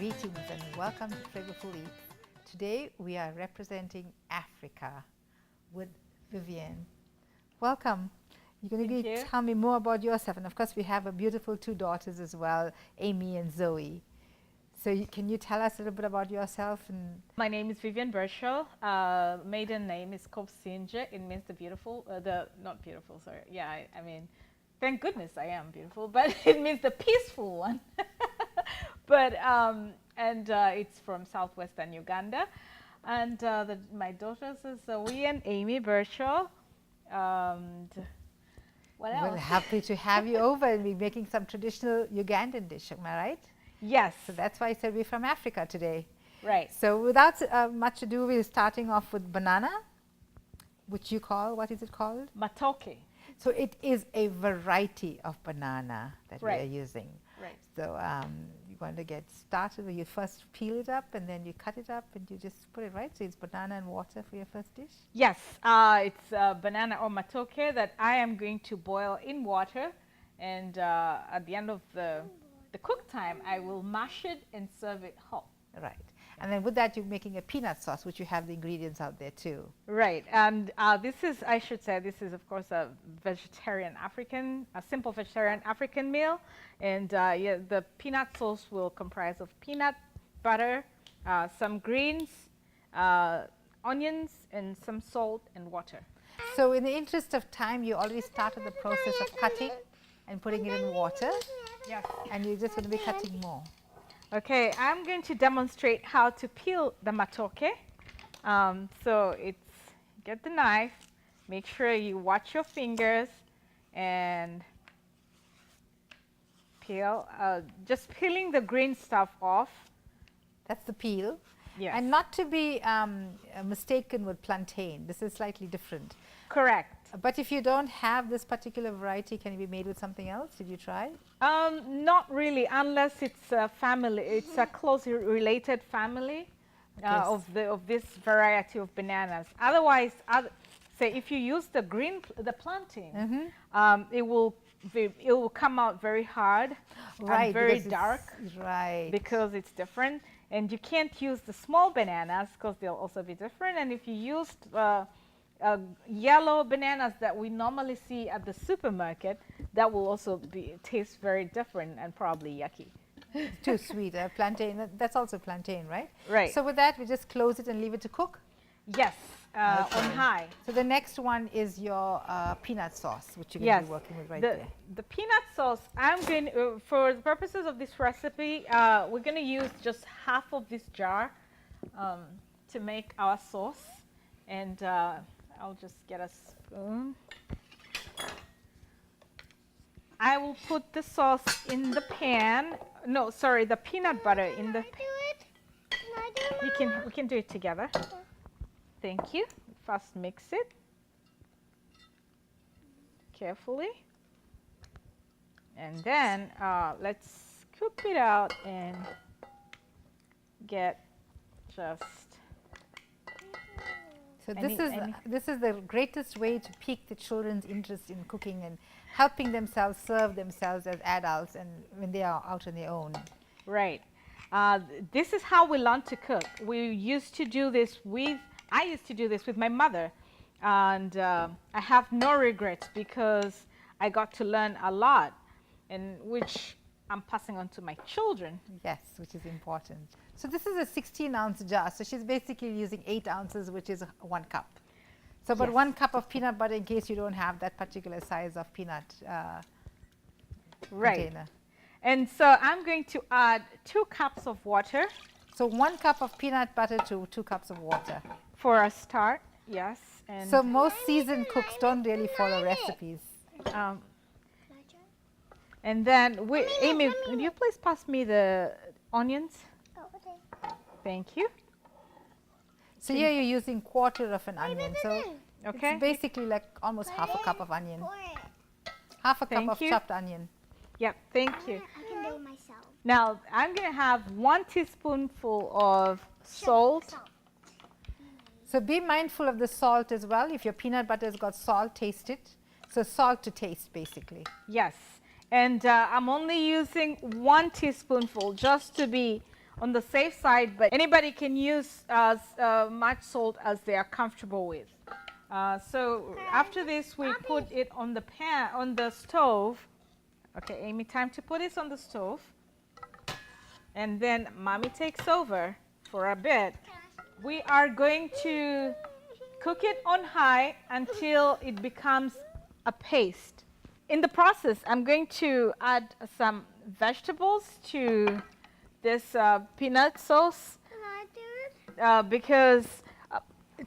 Greetings and welcome to Flavourful Eats. Today we are representing Africa with Vivian. Welcome. You're going to tell me more about yourself, and of course we have a beautiful two daughters as well, Amy and Zoey. So can you tell us a little bit about yourself? And my name is Vivian Burchell. Maiden name is Kopsinje. It means the beautiful, not beautiful, sorry. Yeah, I mean, thank goodness I am beautiful, but it means the peaceful one. But it's from southwestern Uganda, and my daughters is Zoey and Amy Burchell. What else? We're happy to have you over, and we're making some traditional Ugandan dish. Am I right? Yes. So that's why I said we're from Africa today. Right. So without much ado, we're starting off with banana, which you call, what is it called? Matooke. So it is a variety of banana that we are using. Right. So you're going to get started where you first peel it up and then you cut it up and you just put it right. So it's banana and water for your first dish? Yes, it's banana or matooke that I am going to boil in water, and at the end of the cook time, I will mash it and serve it hot. Right. And then with that, you're making a peanut sauce, which you have the ingredients out there too. Right. And this is, I should say, this is of course a simple vegetarian African meal. And yeah, the peanut sauce will comprise of peanut butter, some greens, onions, and some salt and water. So in the interest of time, you already started the process of cutting and putting it in water. Yes. And you're just going to be cutting more. Okay, I'm going to demonstrate how to peel the matooke. So get the knife, make sure you watch your fingers, and peel. Just peeling the green stuff off. That's the peel. Yes. And not to be mistaken with plantain. This is slightly different. Correct. But if you don't have this particular variety, can it be made with something else? Did you try? Not really, unless it's a family. It's a closely related family of this variety of bananas. Otherwise, say if you use the plantain, it will come out very hard, and very dark, because it's different. And you can't use the small bananas because they'll also be different. And if you used yellow bananas that we normally see at the supermarket, that will also taste very different and probably yucky. Too sweet. Plantain, that's also plantain, right? Right. So with that, we just close it and leave it to cook? Yes, on high. So the next one is your peanut sauce, which you're going to be working with there. The peanut sauce, I'm going for the purposes of this recipe, we're going to use just half of this jar to make our sauce. And I'll just get a spoon. I will put the sauce in the pan. No, sorry, the peanut butter in the pan. We can do it together. Thank you. First mix it carefully. And then let's scoop it out and get just. So this is the greatest way to pique the children's interest in cooking and helping themselves serve themselves as adults and when they are out on their own. Right. This is how we learn to cook. I used to do this with my mother, and I have no regrets because I got to learn a lot, and which I'm passing on to my children. Yes, which is important. So this is a 16-ounce jar. So she's basically using 8 ounces, which is 1 cup. So but 1 cup of peanut butter in case you don't have that particular size of peanut container. And so I'm going to add 2 cups of water. So 1 cup of peanut butter to 2 cups of water. For a start, yes. And so most seasoned cooks don't really follow recipes. And then, Amy, would you please pass me the onions? Oh, okay. Thank you. So here you're using 1/4 of an onion. So okay. It's basically like almost half a cup of onion. Half a cup of chopped onion. Yep, thank you. I can do it myself. Now, I'm going to have 1 teaspoonful of salt. So be mindful of the salt as well. If your peanut butter has got salt, taste it. So salt to taste, basically. Yes. And I'm only using 1 teaspoonful just to be on the safe side, but anybody can use as much salt as they are comfortable with. So after this, we put it on the pan, on the stove. Okay, Amy, time to put this on the stove. And then Mommy takes over for a bit. We are going to cook it on high until it becomes a paste. In the process, I'm going to add some vegetables to this peanut sauce because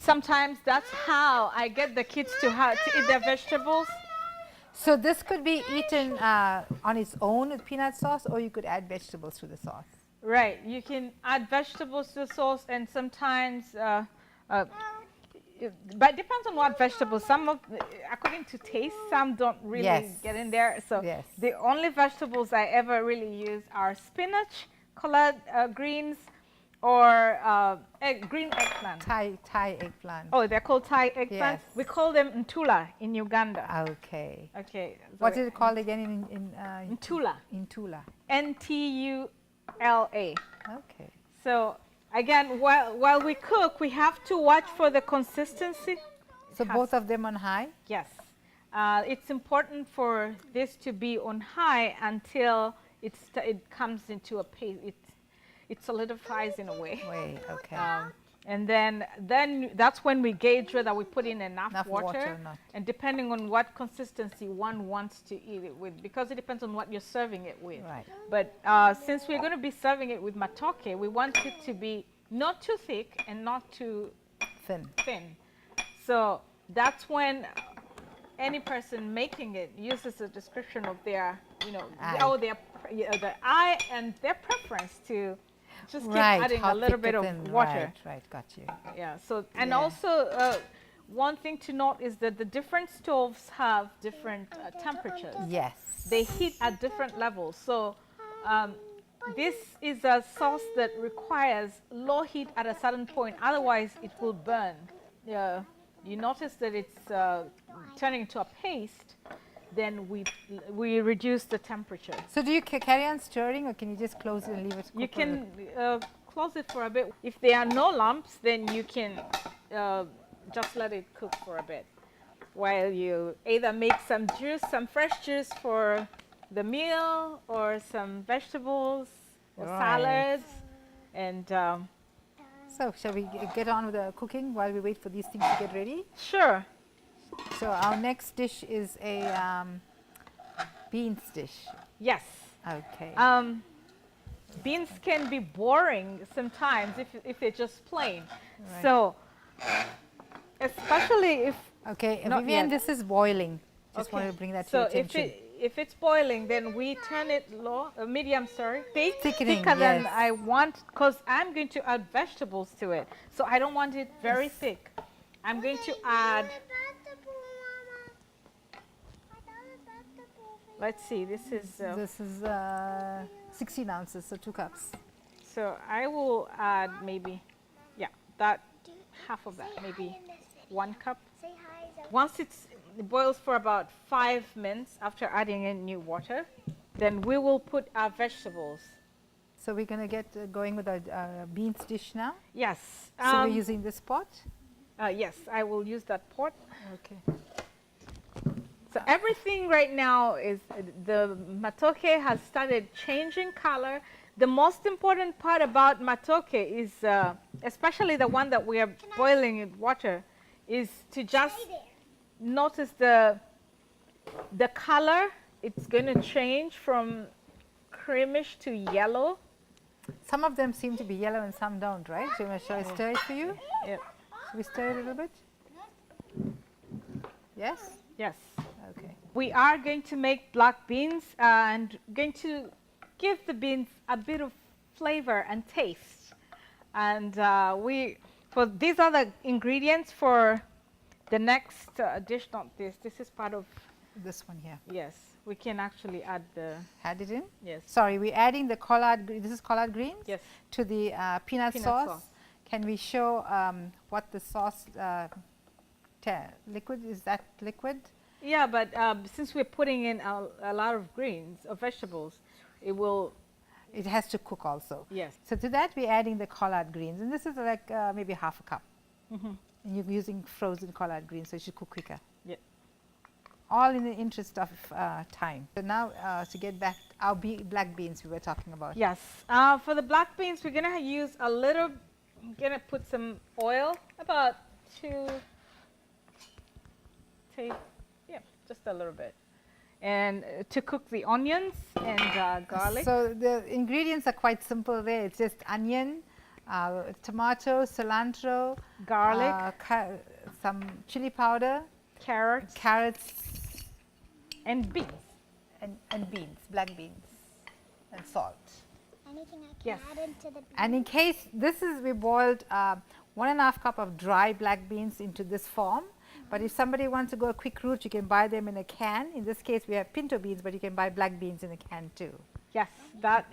sometimes that's how I get the kids to eat their vegetables. So this could be eaten on its own with peanut sauce, or you could add vegetables to the sauce. Right, you can add vegetables to the sauce, and sometimes but it depends on what vegetables. Some of, according to taste, some don't really get in there. So the only vegetables I ever really use are spinach, collard greens, or green eggplant. Thai eggplant. Oh, they're called Thai eggplants? Yes. We call them ntula in Uganda. Okay. Okay. What is it called again in ntula. Ntula. N-T-U-L-A. Okay. So again, while we cook, we have to watch for the consistency. So both of them on high? Yes. It's important for this to be on high until it comes into a paste. It solidifies in a way. Okay. And then that's when we gauge whether we put in enough water or not. And depending on what consistency one wants to eat it with, because it depends on what you're serving it with. Right. But since we're going to be serving it with matooke, we want it to be not too thick and not too thin. So that's when any person making it uses a description of their, the eye and their preference to just keep adding a little bit of water. Right, got you. Yeah. So and also one thing to note is that the different stoves have different temperatures. Yes. They heat at different levels. So this is a sauce that requires low heat at a certain point. Otherwise, it will burn. You notice that it's turning into a paste. Then we reduce the temperature. So do you carry on stirring, or can you just close it and leave it cook? You can close it for a bit. If there are no lumps, then you can just let it cook for a bit while you either make some juice, some fresh juice for the meal, or some vegetables or salads. And so shall we get on with the cooking while we wait for these things to get ready? Sure. So our next dish is a beans dish. Yes. Okay. Beans can be boring sometimes if they're just plain. Right. So especially if Vivian, this is boiling. Just wanted to bring that to your attention. So if it's boiling, then we turn it low, medium, sorry, Thickening, thicker than I want, because I'm going to add vegetables to it. So I don't want it very thick. I'm going to add. Let's see, this is 16 ounces, so 2 cups. So I will add maybe, that half of that, maybe 1 cup. Once it boils for about 5 minutes after adding in new water, then we will put our vegetables. So we're going to get going with our beans dish now? Yes. So we're using this pot? Yes, I will use that pot. Okay. So everything right now is, the matooke has started changing color. The most important part about matooke is, especially the one that we are boiling in water, is to just notice the color. It's going to change from creamish to yellow. Some of them seem to be yellow and some don't, right? So shall I stir it for you? Yep. Should we stir it a little bit? Yes? Yes. Okay. We are going to make black beans and going to give the beans a bit of flavor and taste. And these are the ingredients for the next dish, not this. This is part of this one here. Yes, we can actually add add it in. Yes. Sorry, we're adding the collard. This is collard greens. Yes. To the peanut sauce. Can we show what the sauce liquid is? That liquid? Yeah, but since we're putting in a lot of greens or vegetables, it will it has to cook also. Yes. So to that we're adding the collard greens, and this is like maybe half a cup. And you're using frozen collard greens, so it should cook quicker. Yeah. All in the interest of time. So now to get back our black beans we were talking about. Yes. For the black beans, we're gonna use a little. I'm gonna put some oil, about yeah, just a little bit, and to cook the onions and garlic. So the ingredients are quite simple there. It's just onion, tomato, cilantro, Garlic, some chili powder, carrots, and beans. and beans, black beans, and salt. Anything I can Yes. add into the beans? And in case this is, we boiled 1.5 cup of dry black beans into this form. But if somebody wants to go a quick route, you can buy them in a can. In this case, we have pinto beans, but you can buy black beans in a can too. Yes, that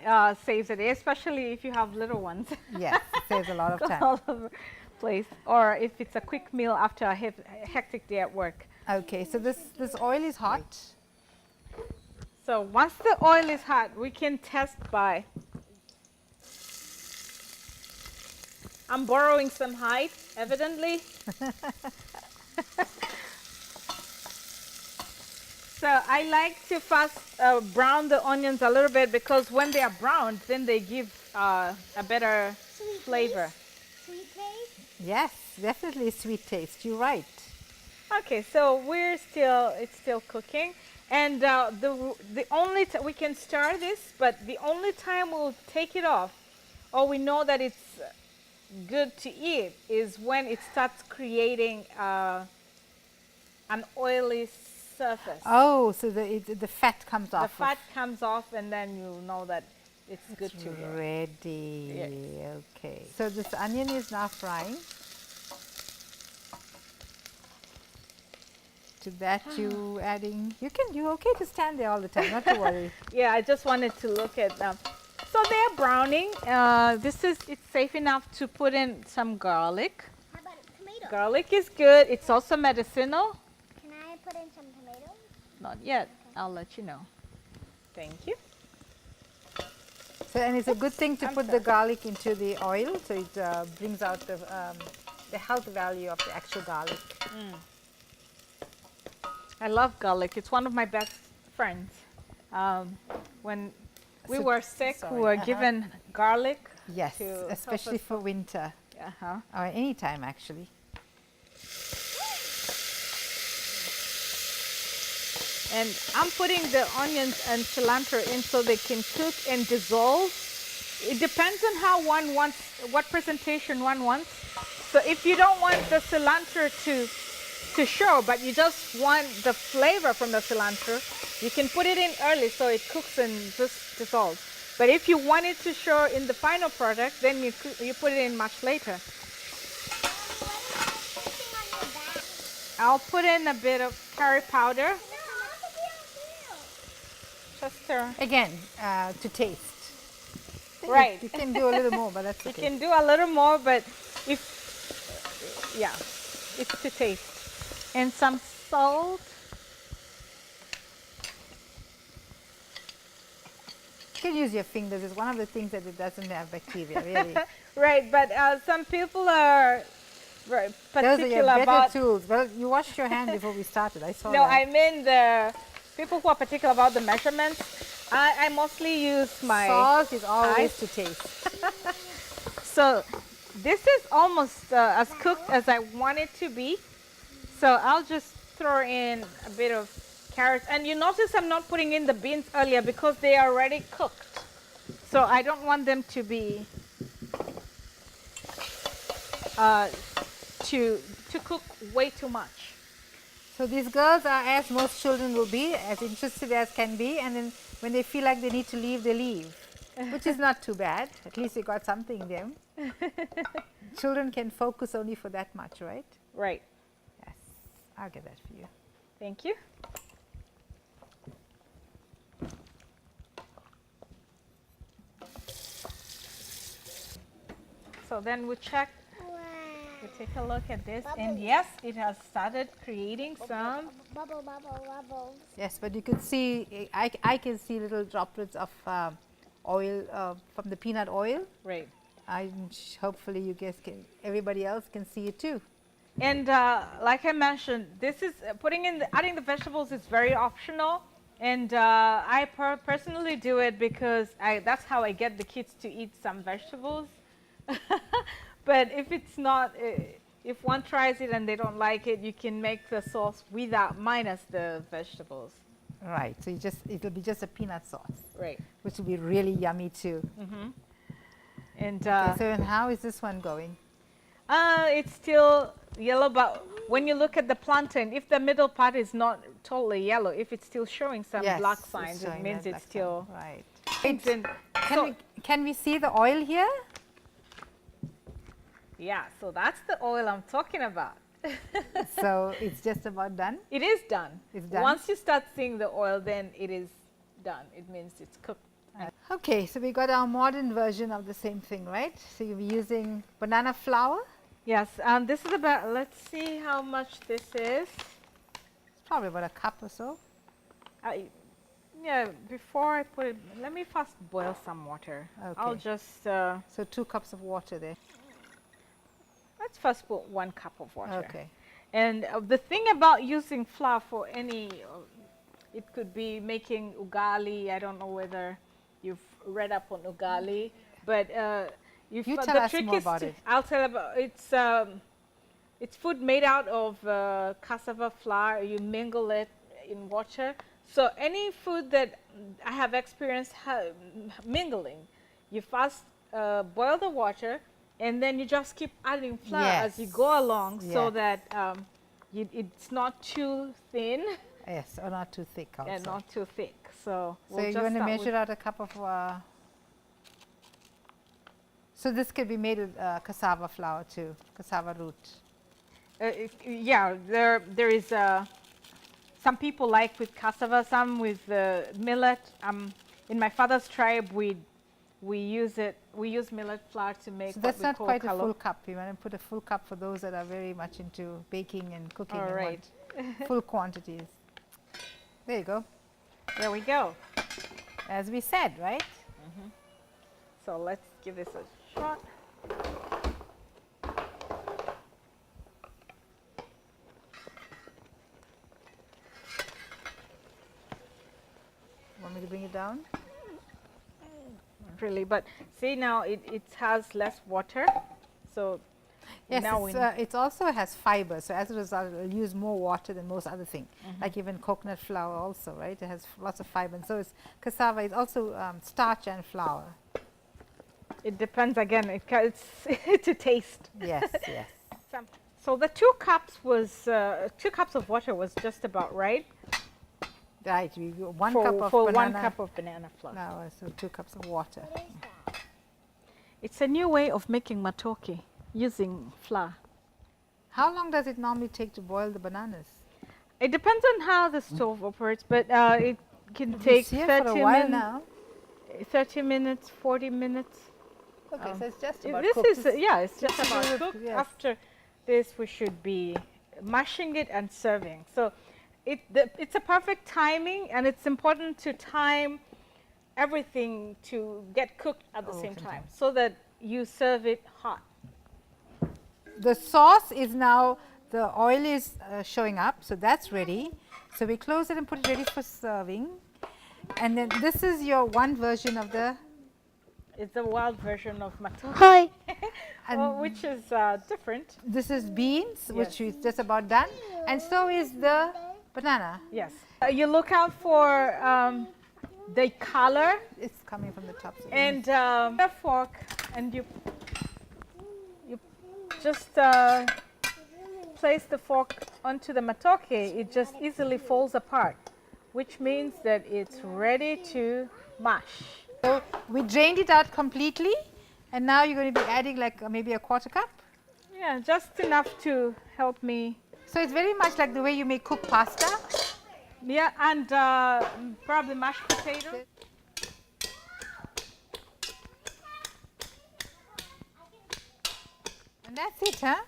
saves it, especially if you have little ones. Yes, it saves a lot of time. All over the place, or if it's a quick meal after a hectic day at work. Okay, so this oil is hot. So once the oil is hot, we can test by. I'm borrowing some height, evidently. So I like to first brown the onions a little bit, because when they are browned, then they give a better Sweet flavor. taste? Sweet taste? Yes, definitely sweet taste. You're right. Okay, so it's still cooking, and the only we can stir this, but the only time we'll take it off, or we know that it's good to eat, is when it starts creating an oily surface. Oh, so the fat comes The off. fat comes off, and then you'll know that it's good to go. Ready. Yes. Okay. So this onion is now frying. To that you adding, you're okay to stand there all the time, not to worry. Yeah, I just wanted to look at them. So they're browning. It's safe enough to put in some garlic. How about tomato? Garlic is good. It's also medicinal. Can I put in some tomatoes? Not yet. I'll let you know. Thank you. So, and it's a good thing to put the garlic into the oil, so it brings out the health value of the actual garlic. I love garlic. It's one of my best friends. When we were sick, we were given garlic. Yes, to help especially us. for winter, Uh-huh. or any time actually. And I'm putting the onions and cilantro in so they can cook and dissolve. It depends on how one wants, what presentation one wants. So if you don't want the cilantro to show, but you just want the flavor from the cilantro, you can put it in early so it cooks and just dissolves. But if you want it to show in the final product, then you put it in much later. I'll put in a bit of curry powder. Just stir. Again, to taste. Right. You can do a little more, but that's You okay. can do a little more, but it's to taste. And some salt. You can use your fingers. It's one of the things that it doesn't have bacteria, really. Right, but some people are very Those are particular your better about. tools. Well, you washed your hand before we started. I saw No, that. I mean the people who are particular about the measurements. I mostly use my. Salt is always eyes. to taste. So this is almost as cooked as I want it to be. So I'll just throw in a bit of carrots. And you notice I'm not putting in the beans earlier because they are already cooked. So I don't want them to be to cook way too much. So these girls are, as most children will be, as interested as can be, and then when they feel like they need to leave, they leave, which is not too bad. At least they got something in them. Children can focus only for that much, right? Right. Yes, I'll get that for you. Thank you. So then we check. Wow. We take a look at this, and Bubbles. yes, it has started creating some. Bubble, bubble, bubbles. Yes, but you can see, I can see little droplets of oil, from the peanut oil. Right. Hopefully you guys can, everybody else can see it too. And like I mentioned, this is adding the vegetables is very optional. And I personally do it because that's how I get the kids to eat some vegetables. But if it's not, if one tries it and they don't like it, you can make the sauce minus the vegetables. Right, so it'll be just a peanut sauce. Right. Which will be really yummy too. Mm-hmm. And and how is this one going? It's still yellow, but when you look at the plantain, if the middle part is not totally yellow, if it's still showing some black signs, it means it's still right. Can we see the oil here? Yeah, so that's the oil I'm talking about. So it's just about done? It is done. It's done. Once you start seeing the oil, then it is done. It means it's cooked. Okay, so we got our modern version of the same thing, right? So you'll be using banana flour? Yes, and this is about, let's see how much this is. It's probably about a cup or so. Yeah, before I put it, let me first boil some water. Okay. I'll just... so 2 cups of water there. Let's first put 1 cup of water. Okay. And the thing about using flour for any, it could be making ugali. I don't know whether you've read up on ugali, but you tell us more about it. I'll tell about it's food made out of cassava flour. You mingle it in water. So any food that I have experienced mingling, you first boil the water, and then you just keep adding flour as you go along, so that it's not too thin. Yes, or not too thick also. And not too thick. So you're going to measure out a cup of... so this could be made with cassava flour too, cassava root. Yeah, there is... some people like with cassava, some with millet. In my father's tribe, we use millet flour to make. So that's not quite a full cup. You want to put a full cup for those that are very much into baking and cooking. All right. Full quantities. There you go. There we go. As we said, right? Mm-hmm. So let's give this a shot. Want me to bring it down? Not really, but see now it has less water. So yes, now it also has fiber. So as a result, it will use more water than most other things. Like even coconut flour also, right? It has lots of fiber. And so it's cassava. It's also starch and flour. It depends again. It's to taste. Yes, yes. So the 2 cups was 2 cups of water was just about right. Right, one cup of banana flour, so 2 cups of water. It's a new way of making matooke using flour. How long does it normally take to boil the bananas? It depends on how the stove operates, but it can take 30 minutes, 40 minutes. Okay, so it's just about cooked. It's just about cooked. Yes. After this, we should be mashing it and serving. So it's a perfect timing, and it's important to time everything to get cooked at the same time, so that you serve it hot. The sauce is now, the oil is showing up, so that's ready. So we close it and put it ready for serving. And then this is your one version of the... It's the wild version of matooke. Hi. Which is different. This is beans, which is just about done. And so is the banana. Yes. You look out for the color. It's coming from the top. So and a fork, and you just place the fork onto the matooke. It just easily falls apart, which means that it's ready to mash. So we drained it out completely, and now you're going to be adding like maybe a 1/4 cup? Yeah, just enough to help me. So it's very much like the way you make cooked pasta? Yeah, and probably mashed potatoes. And that's it, huh?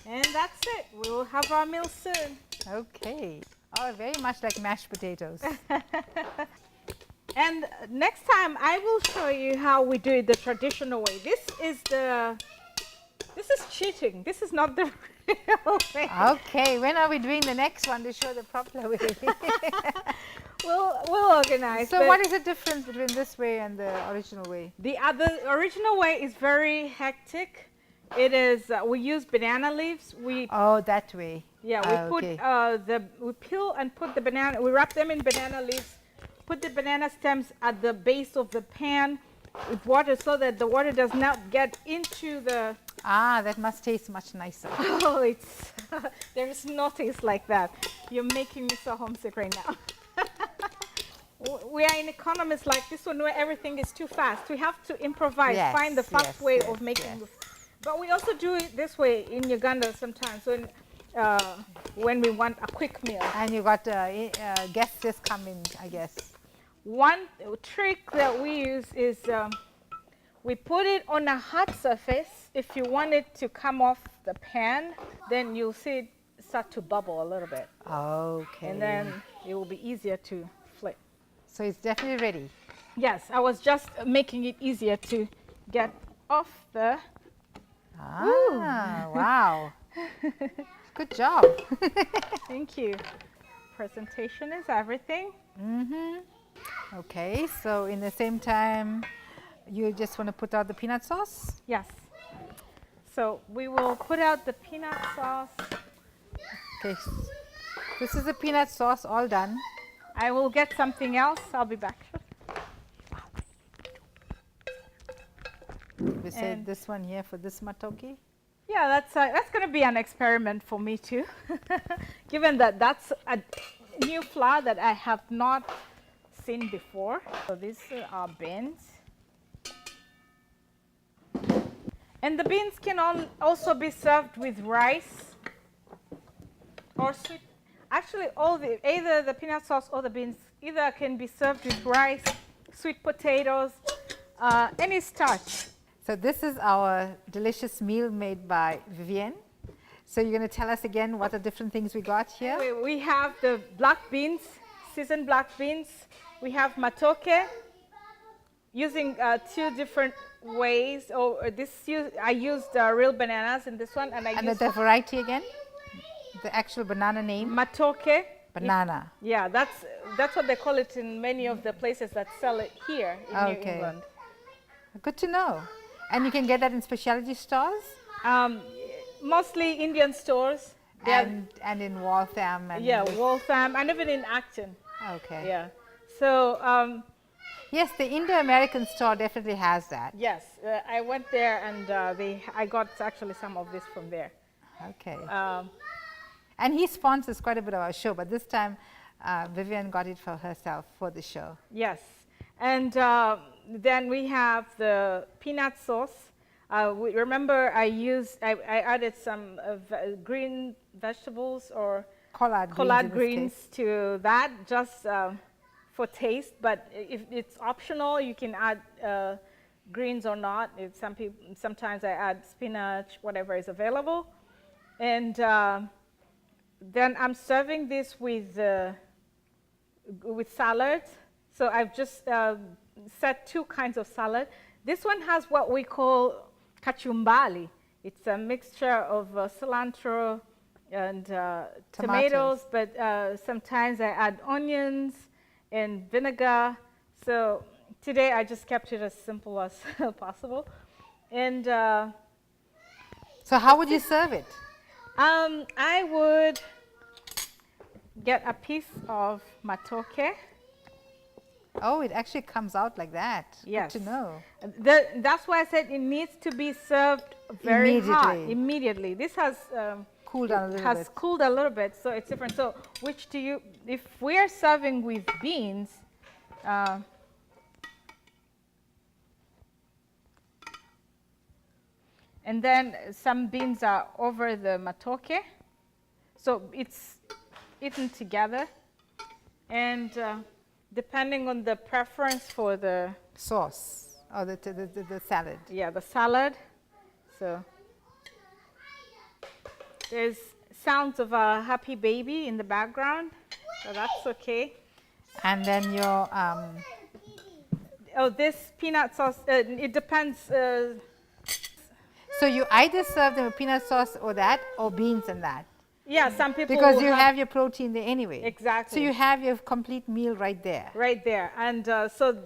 And that's it. We will have our meal soon. Okay. Oh, very much like mashed potatoes. And next time I will show you how we do it the traditional way. This is cheating. This is not the real way. Okay, when are we doing the next one to show the proper way? We'll organize. So what is the difference between this way and the original way? The original way is very hectic. It is we use banana leaves. Oh, that way. Yeah, we peel and put the banana. We wrap them in banana leaves. Put the banana stems at the base of the pan with water so that the water does not get into the. Ah, that must taste much nicer. Oh, there is no taste like that. You're making me so homesick right now. We are in economies like this one where everything is too fast. We have to improvise, find the fast way of making. But we also do it this way in Uganda sometimes when we want a quick meal. And you got guests just come in, I guess. One trick that we use is we put it on a hot surface. If you want it to come off the pan, then you'll see it start to bubble a little bit. Okay. And then it will be easier to flip. So it's definitely ready. Yes, I was just making it easier to get off the. Ah, wow. Good job. Thank you. Presentation is everything. Okay, so in the same time, you just want to put out the peanut sauce? Yes. So we will put out the peanut sauce. Okay, this is the peanut sauce all done. I will get something else. I'll be back. We saved this one here for this matooke. Yeah, that's going to be an experiment for me too. Given that that's a new flour that I have not seen before. So these are beans. And the beans can also be served with rice or sweet. Actually, either the peanut sauce or the beans either can be served with rice, sweet potatoes, any starch. So this is our delicious meal made by Vivian. So you're going to tell us again what are different things we got here? We have the black beans, seasoned black beans. We have matooke, using two different ways. I used real bananas in this one, and used the variety again, the actual banana name. Matooke. Banana. Yeah, that's what they call it in many of the places that sell it here in New England. Good to know. And you can get that in specialty stores? Mostly Indian stores. And in Waltham. And Waltham, and even in Acton. Okay. Yeah. So. Yes, the Indo-American store definitely has that. Yes, I went there and I got actually some of this from there. Okay. And he sponsors quite a bit of our show, but this time Vivian got it for herself for the show. Yes. And then we have the peanut sauce. Remember I added some green vegetables or collard greens to that, just for taste, but if it's optional, you can add greens or not. Sometimes I add spinach, whatever is available. And then I'm serving this with salad. So I've just set two kinds of salad. This one has what we call kachumbari. It's a mixture of cilantro and tomatoes, but sometimes I add onions and vinegar. So today I just kept it as simple as possible. And so how would you serve it? I would get a piece of matooke. Oh, it actually comes out like that. Yes. Good to know. That's why I said it needs to be served very hot immediately. This has cooled down a little bit. Cooled a little bit, so it's different. So which do you, if we are serving with beans, and then some beans are over the matooke, so it's eaten together. And depending on the preference for the sauce or the salad. Yeah, the salad. So there's sounds of a happy baby in the background, so that's okay. And then your Oh, this peanut sauce, it depends. So you either serve them with peanut sauce or that, or beans and that. Yeah, some people Because you have your protein there anyway. Exactly. So you have your complete meal right there. Right there. And so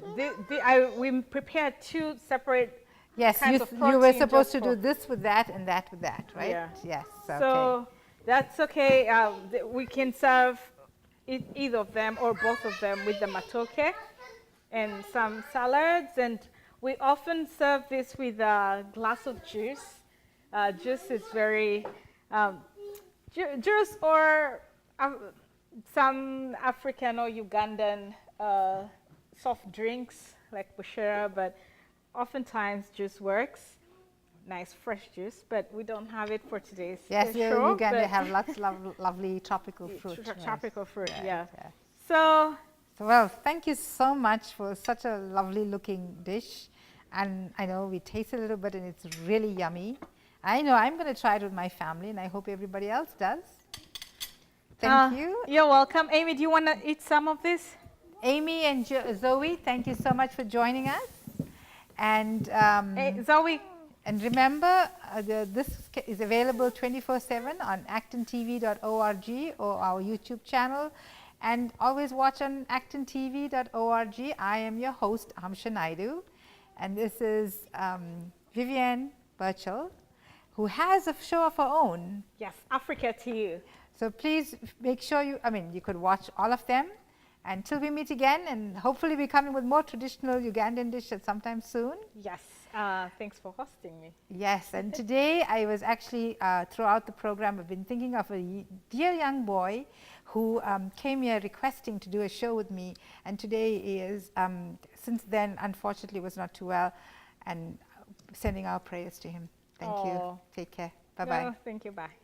we prepared 2 separate Yes, kinds of you protein were supposed just to do this with that and that with that, right? Yeah. Yes. Okay. So that's okay. We can serve either of them or both of them with the matooke and some salads. And we often serve this with a glass of juice. Juice is very, juice or some African or Ugandan soft drinks like bushera, but oftentimes juice works. Nice fresh juice, but we don't have it for today's yes, show. Uganda have lots of lovely tropical fruit. Tropical fruit, Right, yeah. yeah. So, Well, thank you so much for such a lovely looking dish. And I know we taste a little bit and it's really yummy. I know I'm going to try it with my family and I hope everybody else does. Thank you. You're welcome. Amy, do you want to eat some of this? Amy and Zoe, thank you so much for joining us. And Hey, Zoe. And remember, this is available 24/7 on ActonTV.org or our YouTube channel. And always watch on ActonTV.org. I am your host, Amsha Naidu. And this is Vivian Burchell, who has a show of her own. Yes, Africa to you. So please make sure you could watch all of them. Until we meet again, and hopefully we're coming with more traditional Ugandan dishes sometime soon. Yes, thanks for hosting me. Yes, and today I was actually, throughout the program, I've been thinking of a dear young boy who came here requesting to do a show with me, and today he is, since then, unfortunately, was not too well, and sending our prayers to him. Thank you. Take care. Bye-bye. No, thank you. Bye.